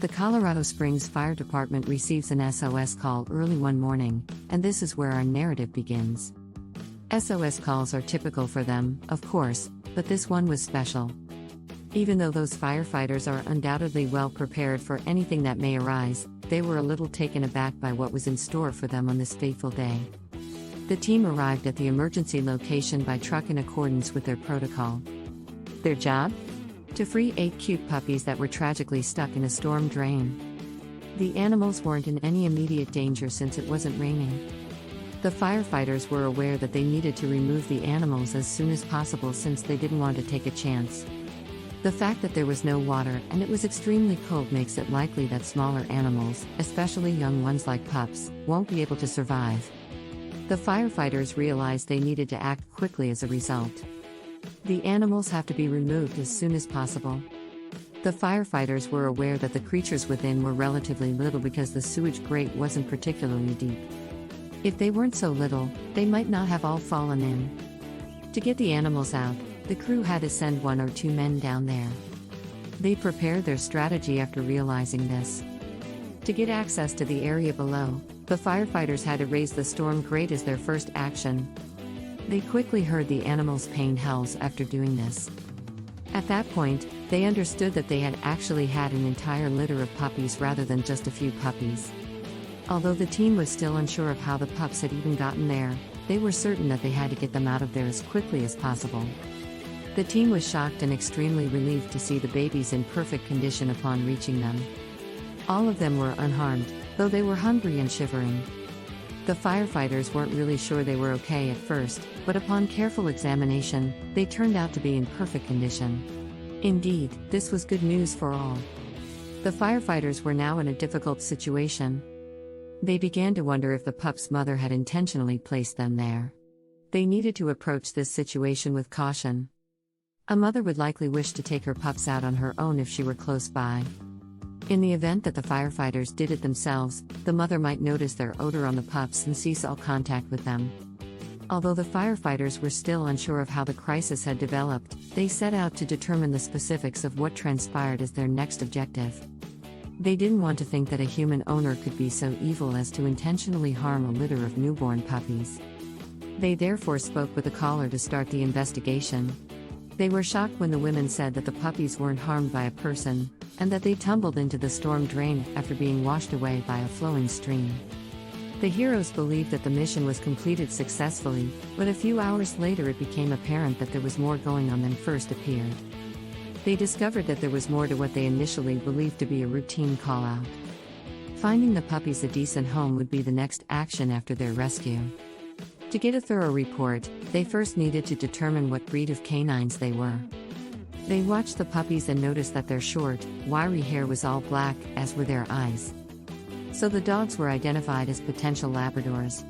The Colorado Springs Fire Department receives an SOS call early one morning, and this is where our narrative begins. SOS calls are typical for them, of course, but this one was special. Even though those firefighters are undoubtedly well prepared for anything that may arise, they were a little taken aback by what was in store for them on this fateful day. The team arrived at the emergency location by truck in accordance with their protocol. Their job? To free 8 cute puppies that were tragically stuck in a storm drain. The animals weren't in any immediate danger since it wasn't raining. The firefighters were aware that they needed to remove the animals as soon as possible since they didn't want to take a chance. The fact that there was no water and it was extremely cold makes it likely that smaller animals, especially young ones like pups, won't be able to survive. The firefighters realized they needed to act quickly as a result. The animals have to be removed as soon as possible. The firefighters were aware that the creatures within were relatively little because the sewage grate wasn't particularly deep. If they weren't so little, they might not have all fallen in. To get the animals out, the crew had to send 1 or 2 men down there. They prepared their strategy after realizing this. To get access to the area below, the firefighters had to raise the storm grate as their first action. They quickly heard the animals' pain howls after doing this. At that point, they understood that they had actually had an entire litter of puppies rather than just a few puppies. Although the team was still unsure of how the pups had even gotten there, they were certain that they had to get them out of there as quickly as possible. The team was shocked and extremely relieved to see the babies in perfect condition upon reaching them. All of them were unharmed, though they were hungry and shivering. The firefighters weren't really sure they were okay at first, but upon careful examination, they turned out to be in perfect condition. Indeed, this was good news for all. The firefighters were now in a difficult situation. They began to wonder if the pup's mother had intentionally placed them there. They needed to approach this situation with caution. A mother would likely wish to take her pups out on her own if she were close by. In the event that the firefighters did it themselves, the mother might notice their odor on the pups and cease all contact with them. Although the firefighters were still unsure of how the crisis had developed, they set out to determine the specifics of what transpired as their next objective. They didn't want to think that a human owner could be so evil as to intentionally harm a litter of newborn puppies. They therefore spoke with a caller to start the investigation. They were shocked when the women said that the puppies weren't harmed by a person, and that they tumbled into the storm drain after being washed away by a flowing stream. The heroes believed that the mission was completed successfully, but a few hours later it became apparent that there was more going on than first appeared. They discovered that there was more to what they initially believed to be a routine call-out. Finding the puppies a decent home would be the next action after their rescue. To get a thorough report, they first needed to determine what breed of canines they were. They watched the puppies and noticed that their short, wiry hair was all black, as were their eyes. So the dogs were identified as potential Labradors.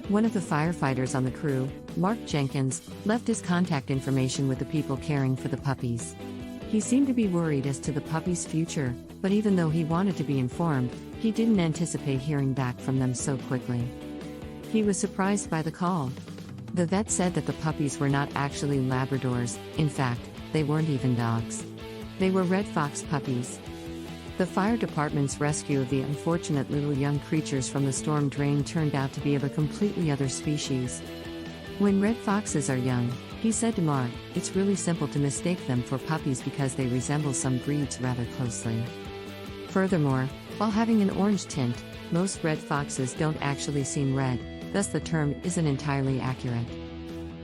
One of the firefighters on the crew, Mark Jenkins, left his contact information with the people caring for the puppies. He seemed to be worried as to the puppies' future, but even though he wanted to be informed, he didn't anticipate hearing back from them so quickly. He was surprised by the call. The vet said that the puppies were not actually Labradors. In fact, they weren't even dogs. They were red fox puppies. The fire department's rescue of the unfortunate little young creatures from the storm drain turned out to be of a completely other species. When red foxes are young, he said to Mark, it's really simple to mistake them for puppies because they resemble some breeds rather closely. Furthermore, while having an orange tint, most red foxes don't actually seem red, thus the term isn't entirely accurate.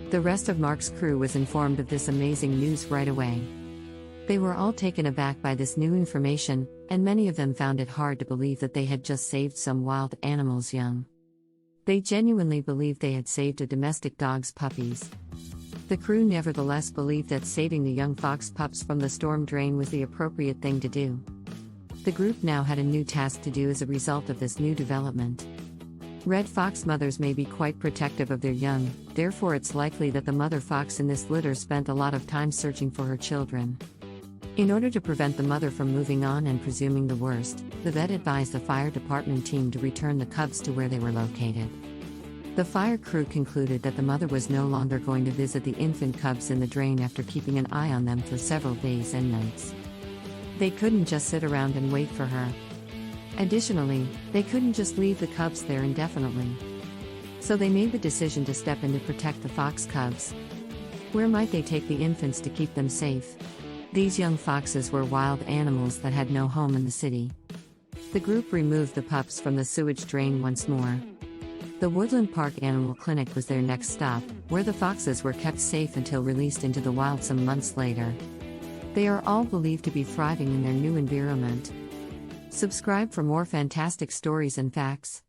The rest of Mark's crew was informed of this amazing news right away. They were all taken aback by this new information, and many of them found it hard to believe that they had just saved some wild animals young. They genuinely believed they had saved a domestic dog's puppies. The crew nevertheless believed that saving the young fox pups from the storm drain was the appropriate thing to do. The group now had a new task to do as a result of this new development. Red fox mothers may be quite protective of their young, therefore it's likely that the mother fox in this litter spent a lot of time searching for her children. In order to prevent the mother from moving on and presuming the worst, the vet advised the fire department team to return the cubs to where they were located. The fire crew concluded that the mother was no longer going to visit the infant cubs in the drain after keeping an eye on them for several days and nights. They couldn't just sit around and wait for her. Additionally, they couldn't just leave the cubs there indefinitely. So they made the decision to step in to protect the fox cubs. Where might they take the infants to keep them safe? These young foxes were wild animals that had no home in the city. The group removed the pups from the sewage drain once more. The Woodland Park Animal Clinic was their next stop, where the foxes were kept safe until released into the wild some months later. They are all believed to be thriving in their new environment. Subscribe for more fantastic stories and facts.